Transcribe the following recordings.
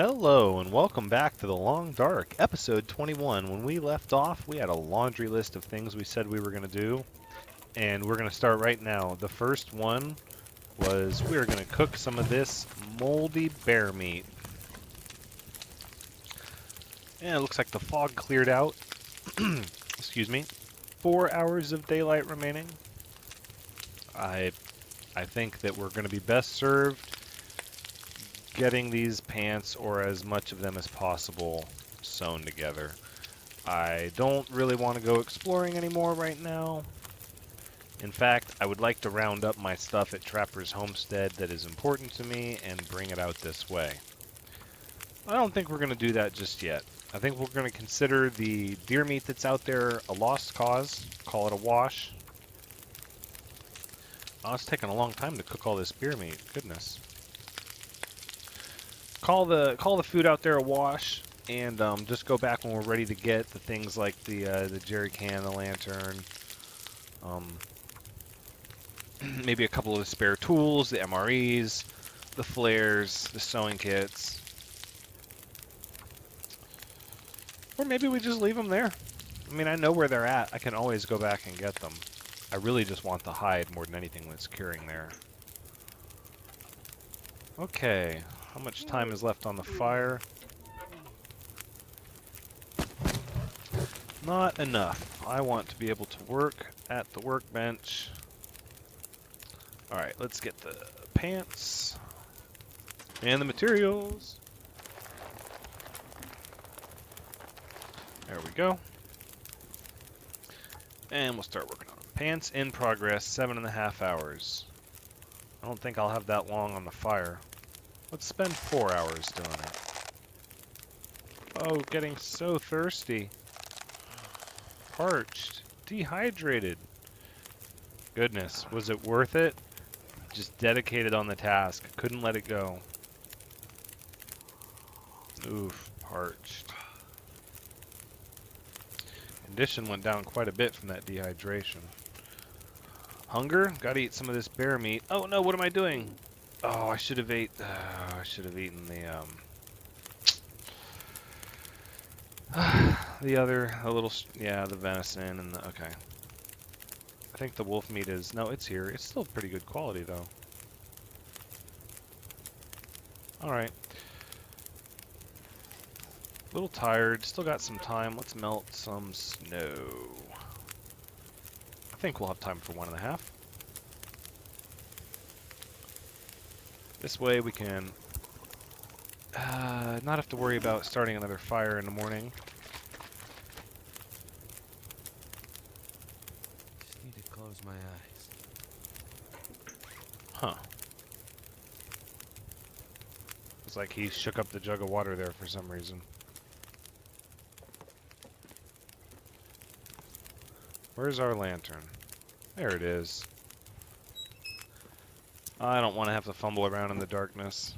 Hello and welcome back to The Long Dark, episode 21. When we left off, we had a laundry list of things we said we were going to do, and we're going to start right now. The first one was we were going to cook some of this moldy bear meat. And it looks like the fog cleared out. Excuse me. 4 hours of daylight remaining. I think that we're going to be best served getting these pants, or as much of them as possible, sewn together. I don't really want to go exploring anymore right now. In fact, I would like to round up my stuff at Trapper's Homestead that is important to me and bring it out this way. I don't think we're going to do that just yet. I think we're going to consider the deer meat that's out there a lost cause, call it a wash. Oh, it's taking a long time to cook all this beer meat. Goodness. Call the food out there a wash, and just go back when we're ready to get the things like the jerry can, the lantern, maybe a couple of the spare tools, the MREs, the flares, the sewing kits, or maybe we just leave them there. I mean, I know where they're at. I can always go back and get them. I really just want the hide more than anything that's curing there. Okay. How much time is left on the fire? Not enough. I want to be able to work at the workbench. Alright, let's get the pants and the materials. There we go. And we'll start working on them. Pants in progress, 7.5 hours. I don't think I'll have that long on the fire. Let's spend 4 hours doing it. Oh, getting so thirsty. Parched. Dehydrated. Goodness, was it worth it? Just dedicated on the task. Couldn't let it go. Oof, parched. Condition went down quite a bit from that dehydration. Hunger? Gotta eat some of this bear meat. Oh no, what am I doing? Oh, I should have eaten the the venison and okay. I think the wolf meat is, no, it's here. It's still pretty good quality though. Alright. A little tired, still got some time. Let's melt some snow. I think we'll have time for 1.5. This way we can not have to worry about starting another fire in the morning. Just need to close my eyes. Huh. It's like he shook up the jug of water there for some reason. Where's our lantern? There it is. I don't want to have to fumble around in the darkness.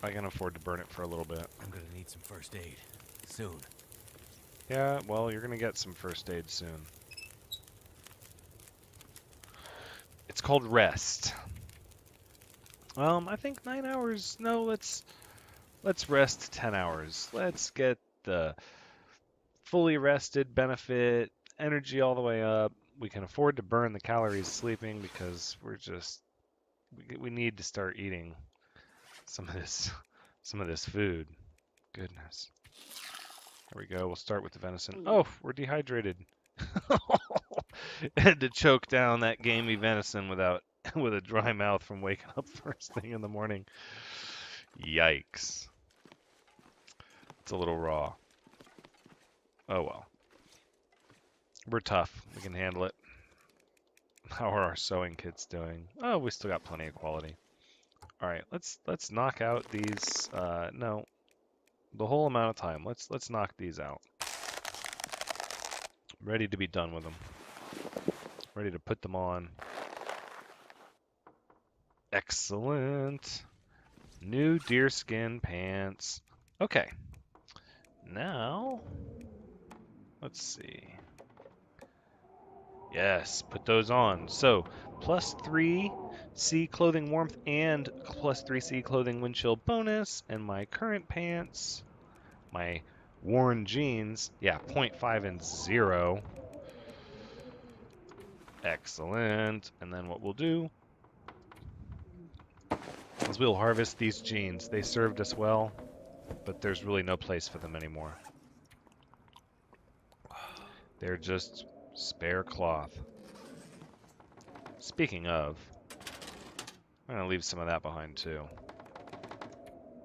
I can afford to burn it for a little bit. I'm gonna need some first aid. Soon. Yeah, well, you're gonna get some first aid soon. It's called rest. I think 9 hours. No, let's rest 10 hours. Let's get the fully rested benefit, energy all the way up. We can afford to burn the calories sleeping because we need to start eating some of this food. Goodness. There we go. We'll start with the venison. Oh, we're dehydrated. Had to choke down that gamey venison with a dry mouth from waking up first thing in the morning. Yikes. It's a little raw. Oh well. We're tough. We can handle it. How are our sewing kits doing? Oh, we still got plenty of quality. All right, let's knock out these. No, the whole amount of time. Let's knock these out. Ready to be done with them. Ready to put them on. Excellent. New deerskin pants. Okay. Now, let's see. Yes, put those on. So, +3 C clothing warmth and +3 C clothing wind chill bonus, and my current pants, my worn jeans, yeah, 0.5 and 0. Excellent. And then what we'll do is we'll harvest these jeans. They served us well, but there's really no place for them anymore. They're just spare cloth. Speaking of, I'm going to leave some of that behind too.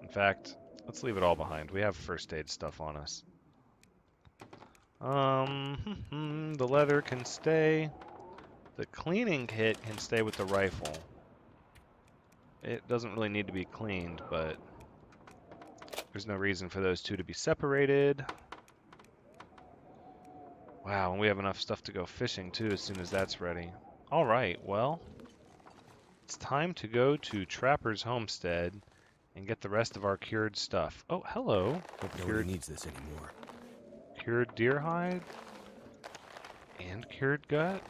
In fact, let's leave it all behind. We have first aid stuff on us. The leather can stay. The cleaning kit can stay with the rifle. It doesn't really need to be cleaned, but there's no reason for those two to be separated. Wow, and we have enough stuff to go fishing too as soon as that's ready. All right, well, it's time to go to Trapper's Homestead and get the rest of our cured stuff. Oh, hello. Nobody needs this anymore. Cured deer hide and cured gut.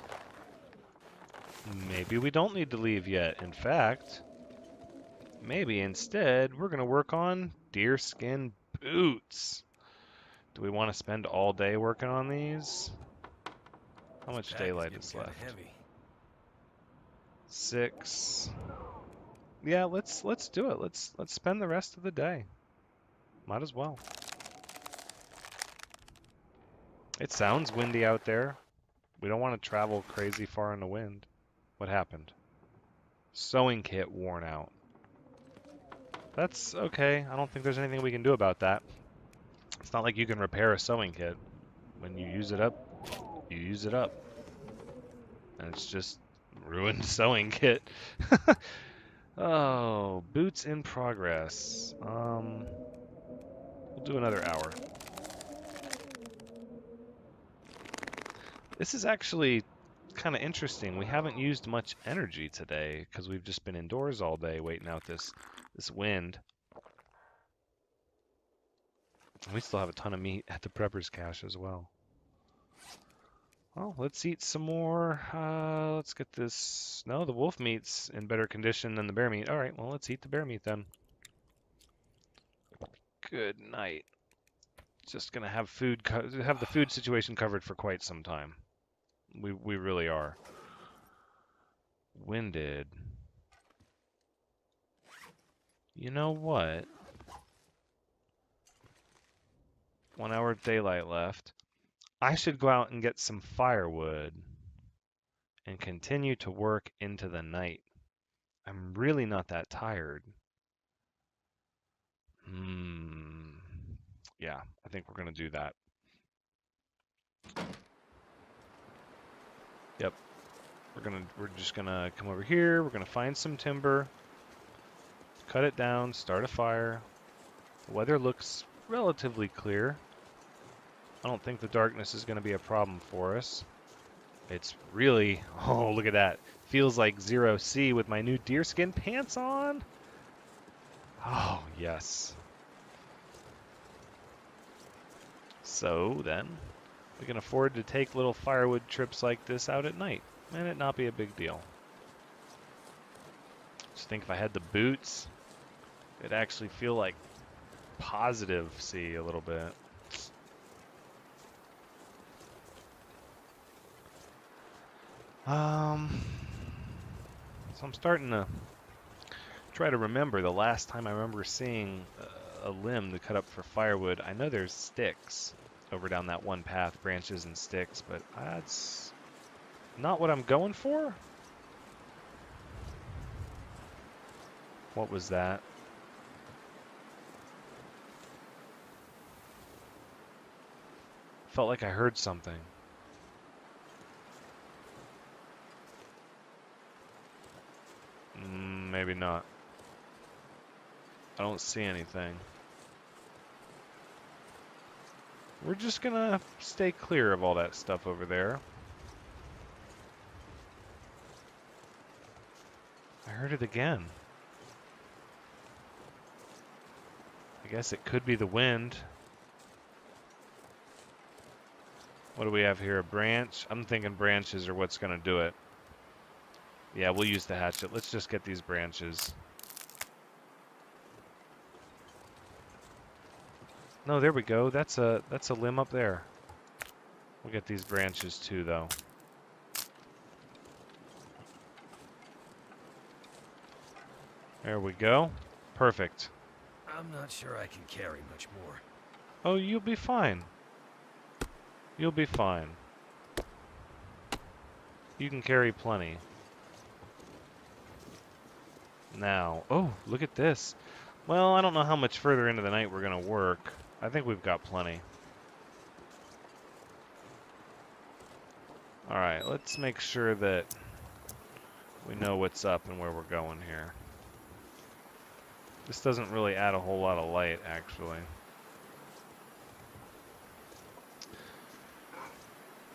Maybe we don't need to leave yet. In fact, maybe instead we're going to work on deerskin boots. Do we want to spend all day working on these? How much daylight is left? Heavy. 6. Yeah, let's do it. Let's spend the rest of the day. Might as well. It sounds windy out there. We don't want to travel crazy far in the wind. What happened? Sewing kit worn out. That's okay. I don't think there's anything we can do about that. It's not like you can repair a sewing kit. When you use it up, you use it up. And it's just ruined sewing kit. Oh, boots in progress. We'll do another hour. This is actually kind of interesting. We haven't used much energy today because we've just been indoors all day waiting out this wind. We still have a ton of meat at the prepper's cache as well. Well, let's eat some more. Let's get this. No, the wolf meat's in better condition than the bear meat. All right, well, let's eat the bear meat then. Good night. Just gonna have have the food situation covered for quite some time. We really are. Winded. You know what? 1 hour of daylight left. I should go out and get some firewood and continue to work into the night. I'm really not that tired. Yeah, I think we're going to do that. Yep. We're just going to come over here. We're going to find some timber, cut it down, start a fire. The weather looks relatively clear. I don't think the darkness is going to be a problem for us. It's really, oh, look at that. Feels like 0C with my new deerskin pants on. Oh, yes. So then, we can afford to take little firewood trips like this out at night, and it not be a big deal. Just think if I had the boots, it'd actually feel like positive C a little bit. So I'm starting to try to remember the last time I remember seeing a limb to cut up for firewood. I know there's sticks over down that one path, branches and sticks, but that's not what I'm going for. What was that? Felt like I heard something. Maybe not. I don't see anything. We're just gonna stay clear of all that stuff over there. I heard it again. I guess it could be the wind. What do we have here? A branch? I'm thinking branches are what's going to do it. Yeah, we'll use the hatchet. Let's just get these branches. No, there we go. That's a limb up there. We'll get these branches too, though. There we go. Perfect. I'm not sure I can carry much more. Oh, you'll be fine. You'll be fine. You can carry plenty. Now, oh, look at this. Well, I don't know how much further into the night we're going to work. I think we've got plenty. Alright, let's make sure that we know what's up and where we're going here. This doesn't really add a whole lot of light, actually.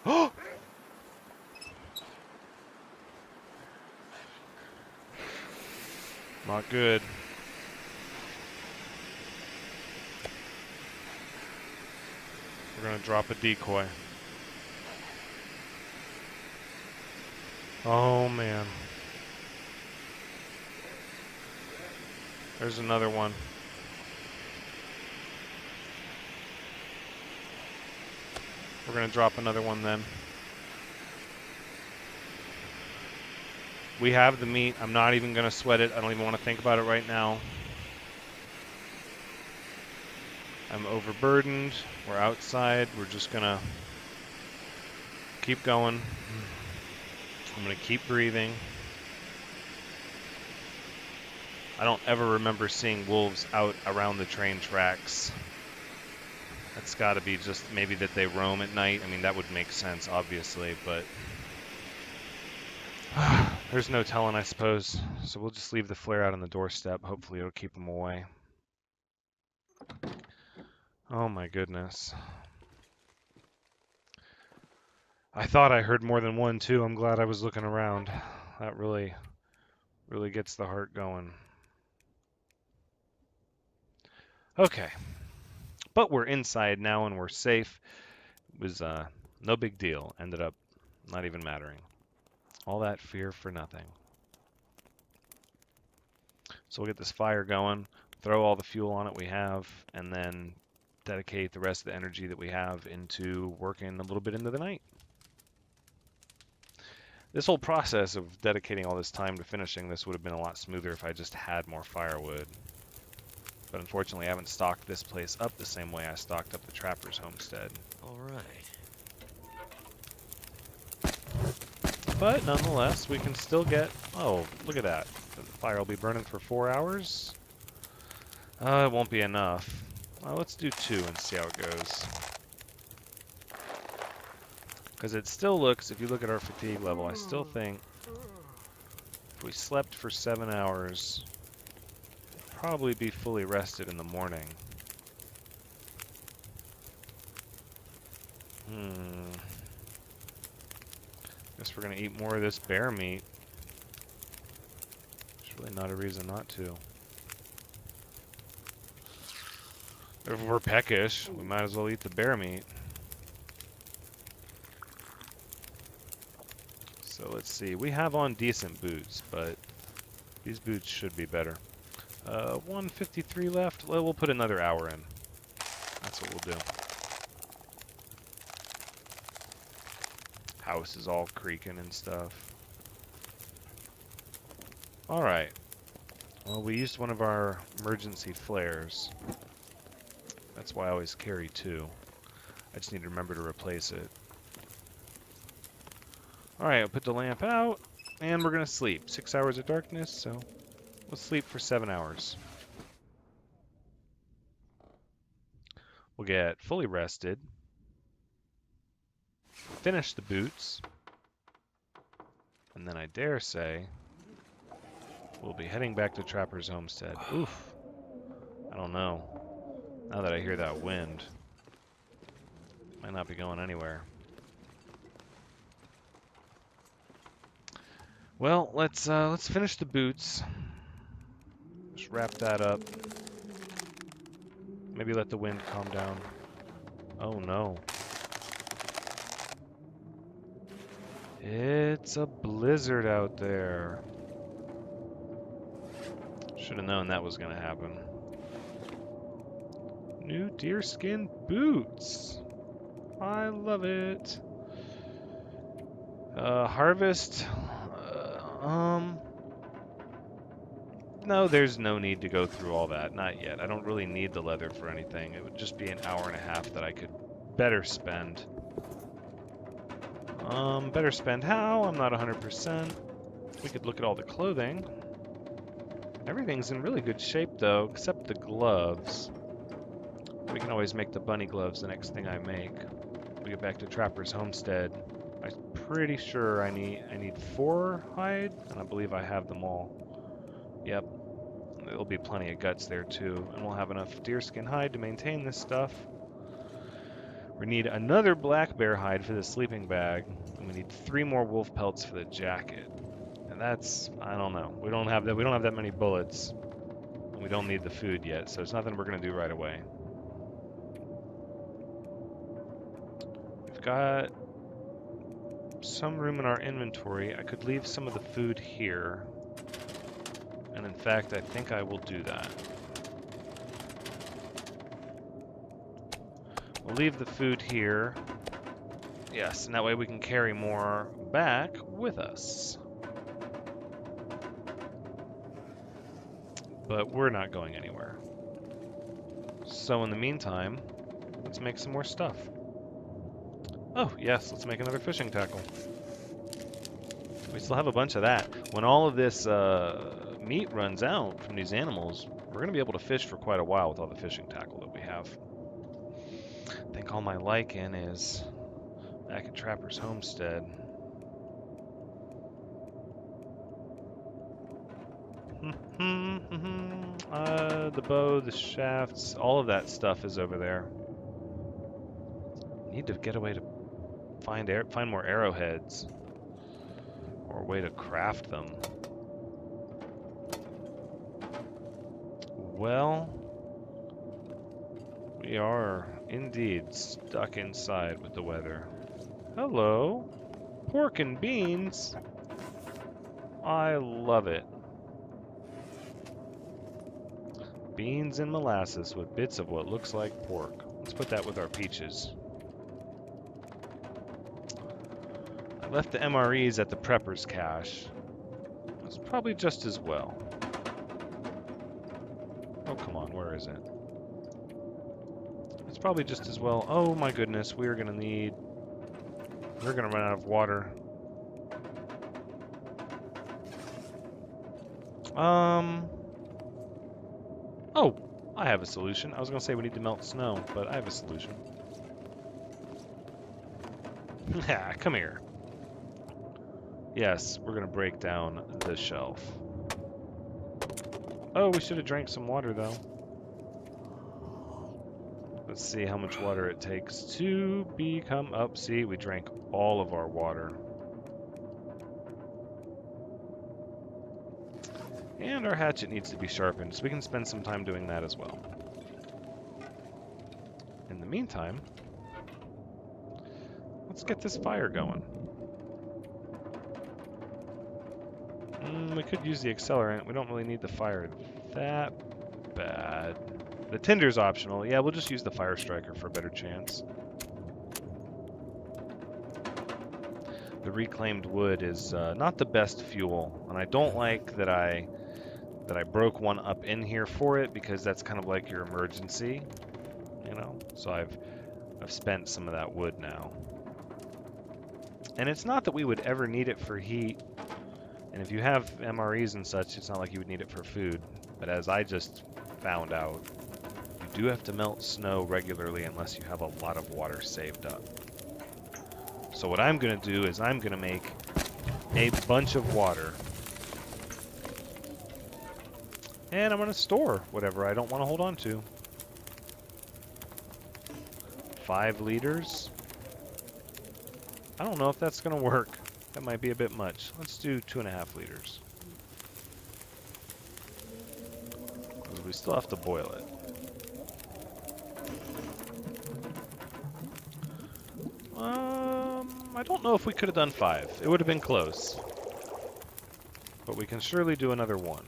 Oh! Not good. We're gonna drop a decoy. Oh man. There's another one. We're gonna drop another one then. We have the meat. I'm not even gonna sweat it. I don't even want to think about it right now. I'm overburdened. We're outside. We're just gonna keep going. I'm gonna keep breathing. I don't ever remember seeing wolves out around the train tracks. That's gotta be just maybe that they roam at night. I mean, that would make sense, obviously, but there's no telling, I suppose. So we'll just leave the flare out on the doorstep. Hopefully it'll keep them away. Oh my goodness. I thought I heard more than one, too. I'm glad I was looking around. That really gets the heart going. Okay. But we're inside now and we're safe. It was no big deal. Ended up not even mattering. All that fear for nothing. So we'll get this fire going, throw all the fuel on it we have, and then dedicate the rest of the energy that we have into working a little bit into the night. This whole process of dedicating all this time to finishing this would have been a lot smoother if I just had more firewood. But unfortunately, I haven't stocked this place up the same way I stocked up the Trapper's homestead. All right. But nonetheless, we can still get... Oh, look at that. The fire will be burning for 4 hours. It won't be enough. Let's do 2 and see how it goes. Because it still looks, if you look at our fatigue level, I still think if we slept for 7 hours, we'd probably be fully rested in the morning. Guess we're going to eat more of this bear meat. There's really not a reason not to. If we're peckish, we might as well eat the bear meat. So let's see. We have on decent boots, but these boots should be better. 153 left. Well, we'll put another hour in. That's what we'll do. House is all creaking and stuff. Alright. Well, we used one of our emergency flares. That's why I always carry 2. I just need to remember to replace it. Alright, I'll put the lamp out, and we're going to sleep. 6 hours of darkness, so we'll sleep for 7 hours. We'll get fully rested. Finish the boots. And then I dare say we'll be heading back to Trapper's homestead. Oof. I don't know. Now that I hear that wind, might not be going anywhere. Well, let's finish the boots. Just wrap that up. Maybe let the wind calm down. Oh no. It's a blizzard out there. Should have known that was going to happen. New deerskin boots. I love it. Harvest. No, there's no need to go through all that. Not yet. I don't really need the leather for anything. It would just be an hour and a half that I could better spend. Better spend how? I'm not 100%. We could look at all the clothing. Everything's in really good shape, though, except the gloves. We can always make the bunny gloves the next thing I make. We get back to Trapper's Homestead. I'm pretty sure I need 4 hide, and I believe I have them all. Yep. There'll be plenty of guts there, too, and we'll have enough deerskin hide to maintain this stuff. We need another black bear hide for the sleeping bag, and we need 3 more wolf pelts for the jacket. And that's, I don't know. We don't have that many bullets. And we don't need the food yet, so it's nothing we're gonna do right away. We've got some room in our inventory. I could leave some of the food here. And in fact, I think I will do that. We'll leave the food here. Yes, and that way we can carry more back with us. But we're not going anywhere. So in the meantime, let's make some more stuff. Oh, yes, let's make another fishing tackle. We still have a bunch of that. When all of this meat runs out from these animals, we're going to be able to fish for quite a while with all the fishing tackle that we have. I think all my lichen is back at Trapper's Homestead. The bow, the shafts, all of that stuff is over there. Need to get a way to find more arrowheads, or a way to craft them. Well, we are indeed stuck inside with the weather. Hello, pork and beans. I love it. Beans and molasses with bits of what looks like pork. Let's put that with our peaches. I left the MREs at the prepper's cache. That's probably just as well. Oh, come on, where is it? It's probably just as well. Oh my goodness, we're gonna run out of water. Oh, I have a solution. I was gonna say we need to melt snow, but I have a solution. Yeah, come here. Yes, we're gonna break down the shelf. Oh, we should have drank some water though. Let's see how much water it takes to become up. See, we drank all of our water. And our hatchet needs to be sharpened, so we can spend some time doing that as well. In the meantime, let's get this fire going. We could use the accelerant. We don't really need the fire that bad. The tinder's optional. Yeah, we'll just use the fire striker for a better chance. The reclaimed wood is not the best fuel, and I don't like that I broke one up in here for it, because that's kind of like your emergency, you know. So I've spent some of that wood now, and it's not that we would ever need it for heat. And if you have MREs and such, it's not like you would need it for food. But as I just found out, you do have to melt snow regularly unless you have a lot of water saved up. So what I'm going to do is I'm going to make a bunch of water. And I'm going to store whatever I don't want to hold on to. 5 liters. I don't know if that's going to work. That might be a bit much. Let's do 2.5 liters. Because we still have to boil it. I don't know if we could have done 5. It would have been close. But we can surely do another 1.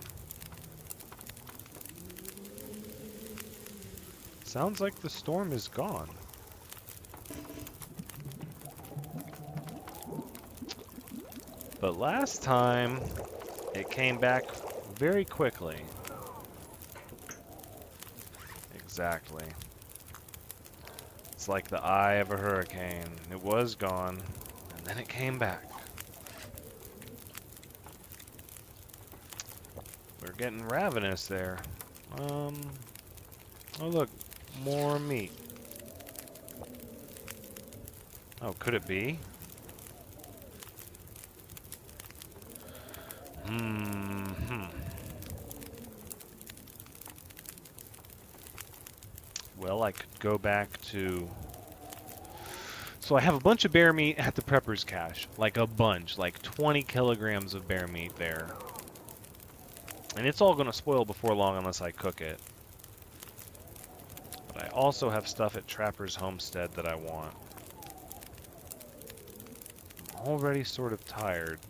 Sounds like the storm is gone. But last time, it came back very quickly. Exactly. It's like the eye of a hurricane. It was gone, and then it came back. We're getting ravenous there. Oh look, more meat. Oh, could it be? Well, I could go back to... So I have a bunch of bear meat at the prepper's cache. Like a bunch. Like 20 kilograms of bear meat there. And it's all going to spoil before long unless I cook it. But I also have stuff at Trapper's Homestead that I want. I'm already sort of tired.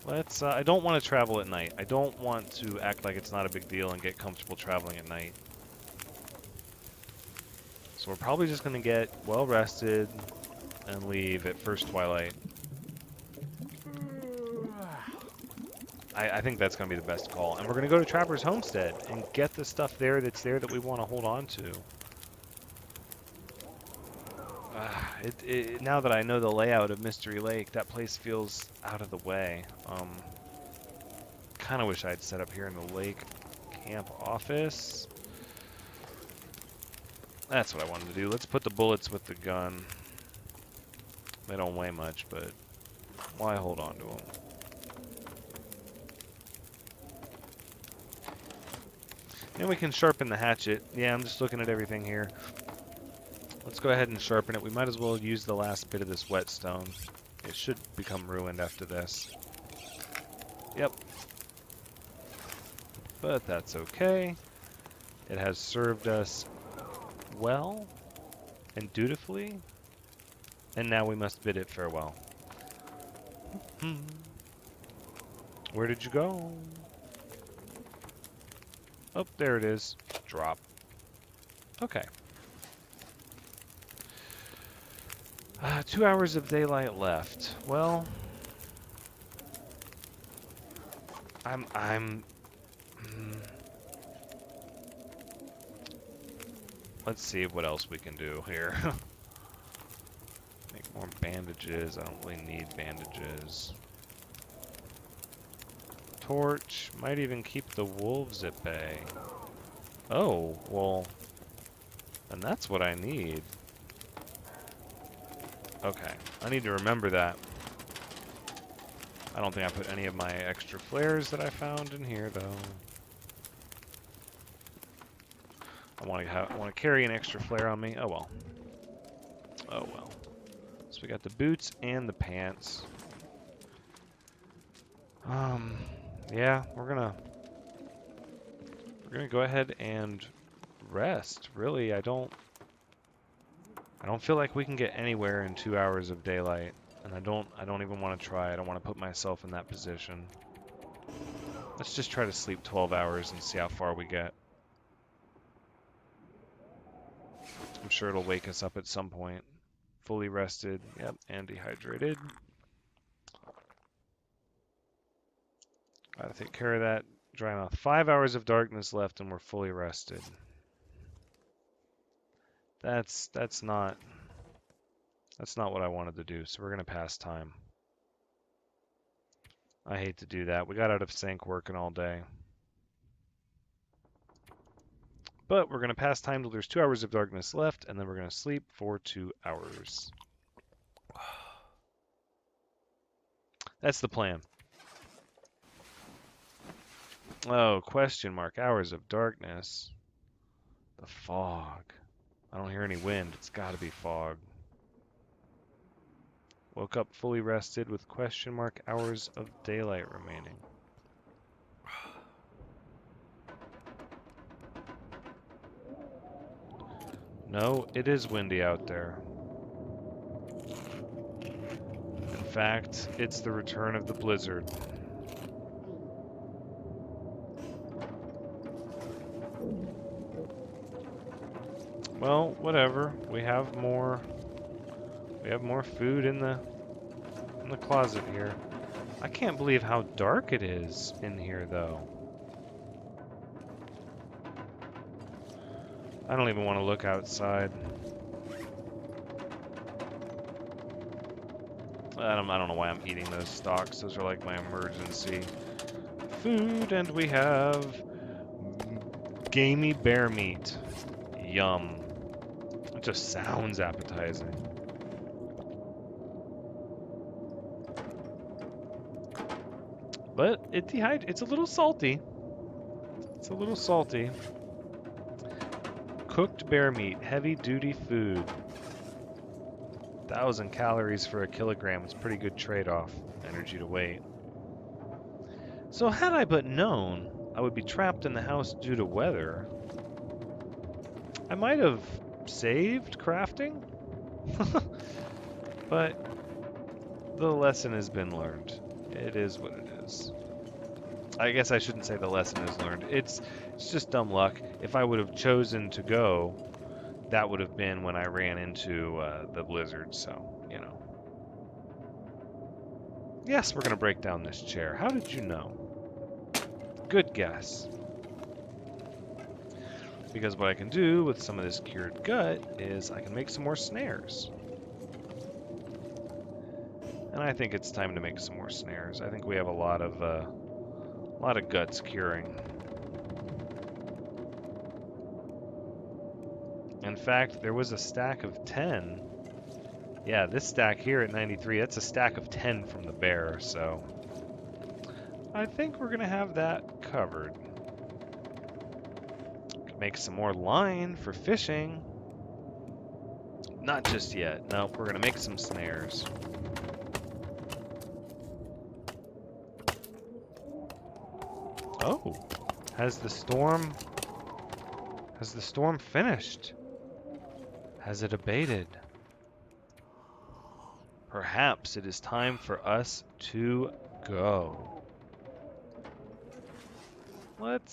Let's, I don't want to travel at night. I don't want to act like it's not a big deal and get comfortable traveling at night. So we're probably just going to get well rested and leave at first twilight. I think that's going to be the best call. And we're going to go to Trapper's Homestead and get the stuff there that's there that we want to hold on to. Now that I know the layout of Mystery Lake, that place feels out of the way. Kind of wish I'd set up here in the lake camp office. That's what I wanted to do. Let's put the bullets with the gun. They don't weigh much, but why hold on to them? And we can sharpen the hatchet. Yeah, I'm just looking at everything here. Let's go ahead and sharpen it. We might as well use the last bit of this whetstone. It should become ruined after this. Yep. But that's okay. It has served us well and dutifully. And now we must bid it farewell. Where did you go? Oh, there it is. Drop. Okay. 2 hours of daylight left. Well, let's see what else we can do here. Make more bandages. I don't really need bandages. Torch. Might even keep the wolves at bay. Oh, well, and that's what I need. Okay, I need to remember that. I don't think I put any of my extra flares that I found in here, though. I want to carry an extra flare on me. Oh well. Oh well. So we got the boots and the pants. Yeah, we're gonna go ahead and rest. Really, I don't feel like we can get anywhere in 2 hours of daylight, and I don't even want to try. I don't want to put myself in that position. Let's just try to sleep 12 hours and see how far we get. I'm sure it'll wake us up at some point. Fully rested, yep, and dehydrated. Gotta take care of that dry mouth. 5 hours of darkness left and we're fully rested. That's not what I wanted to do, so we're gonna pass time. I hate to do that. We got out of sync working all day. But we're gonna pass time till there's 2 hours of darkness left, and then we're gonna sleep for 2 hours. That's the plan. Oh, question mark. Hours of darkness. The fog. I don't hear any wind. It's gotta be fog. Woke up fully rested with question mark hours of daylight remaining. No, it is windy out there. In fact, it's the return of the blizzard. Well, whatever. We have more food in the closet here. I can't believe how dark it is in here though. I don't even want to look outside. I don't know why I'm eating those stalks. Those are like my emergency food, and we have gamey bear meat. Yum. It just sounds appetizing. But it's a little salty. It's a little salty. Cooked bear meat, heavy duty food. 1,000 calories for a kilogram. It's a pretty good trade-off, energy to weight. So had I but known I would be trapped in the house due to weather, I might have saved crafting. But the lesson has been learned. It is what it is. I guess I shouldn't say the lesson is learned. It's just dumb luck. If I would have chosen to go, that would have been when I ran into the blizzard, so, you know. Yes, we're going to break down this chair. How did you know? Good guess. Because what I can do with some of this cured gut is I can make some more snares. And I think it's time to make some more snares. I think we have a lot of guts curing. In fact, there was a stack of 10. Yeah, this stack here at 93, that's a stack of 10 from the bear, so I think we're gonna have that covered. Make some more line for fishing. Not just yet. Nope, we're gonna make some snares. Oh, has the storm finished? Has it abated? Perhaps it is time for us to go. Let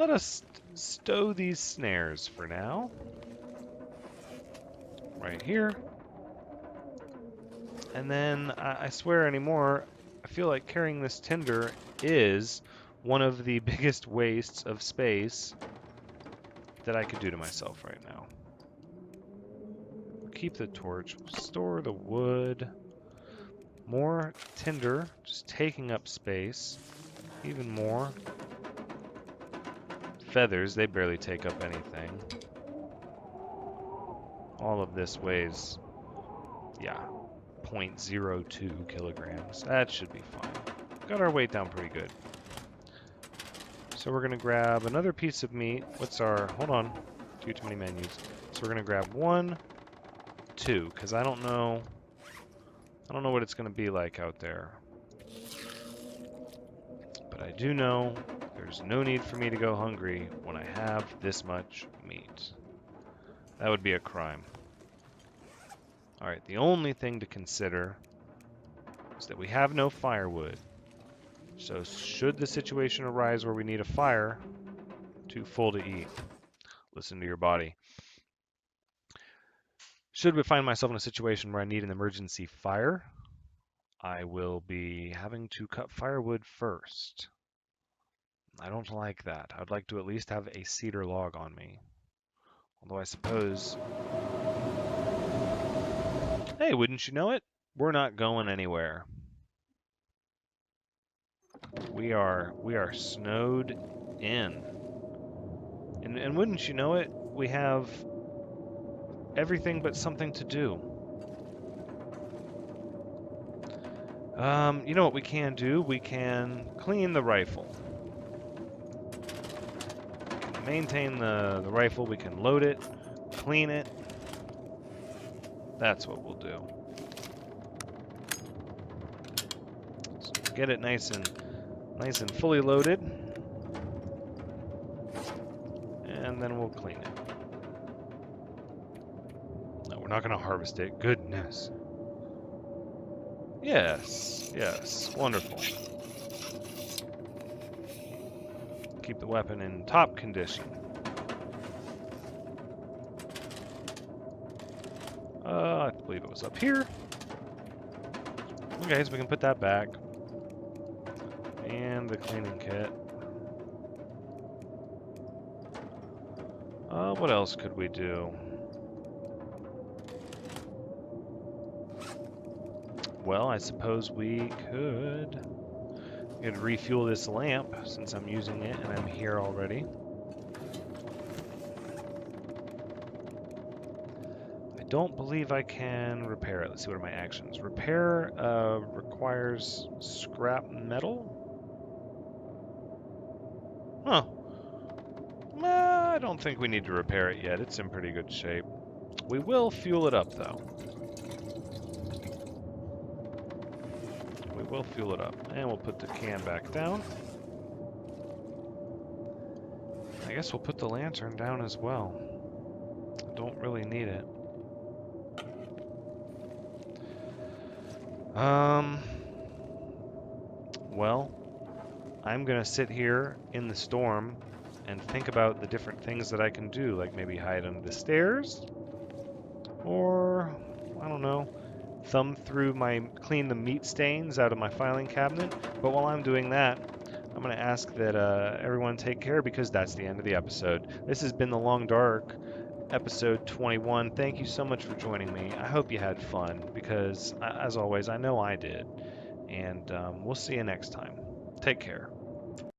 us stow these snares for now. Right here. And then, I swear anymore, I feel like carrying this tinder is one of the biggest wastes of space that I could do to myself right now. Keep the torch, store the wood, more tinder, just taking up space, even more. Feathers, they barely take up anything. All of this weighs, yeah, 0.02 kilograms. That should be fine. Got our weight down pretty good. So we're gonna grab another piece of meat. Hold on, too many menus. So we're gonna grab 1, 2, because I don't know what it's gonna be like out there. But I do know there's no need for me to go hungry when I have this much meat. That would be a crime. Alright, the only thing to consider is that we have no firewood. So should the situation arise where we need a fire, too full to eat. Listen to your body. Should we find myself in a situation where I need an emergency fire, I will be having to cut firewood first. I don't like that. I'd like to at least have a cedar log on me. Although I suppose... Hey, wouldn't you know it? We're not going anywhere. We are snowed in. And wouldn't you know it, we have everything but something to do. You know what we can do? We can clean the rifle. We can maintain the rifle, we can load it, clean it. That's what we'll do. So get it nice and fully loaded. And and then we'll clean it. No, we're not going to harvest it. Goodness. Yes, yes, wonderful. Keep the weapon in top condition. I believe it was up here. Okay, so we can put that back. And the cleaning kit. What else could we do? Well, I suppose we could refuel this lamp since I'm using it and I'm here already. I don't believe I can repair it. Let's see, what are my actions? Repair requires scrap metal? Huh. I don't think we need to repair it yet. It's in pretty good shape. We will fuel it up, though. We will fuel it up. And we'll put the can back down. I guess we'll put the lantern down as well. I don't really need it. Well, I'm gonna sit here in the storm and think about the different things that I can do, like maybe hide under the stairs, or, I don't know, thumb through clean the meat stains out of my filing cabinet. But while I'm doing that, I'm gonna ask that everyone take care, because that's the end of the episode. This has been The Long Dark, episode 21. Thank you so much for joining me. I hope you had fun, because, as always, I know I did. And we'll see you next time. Take care.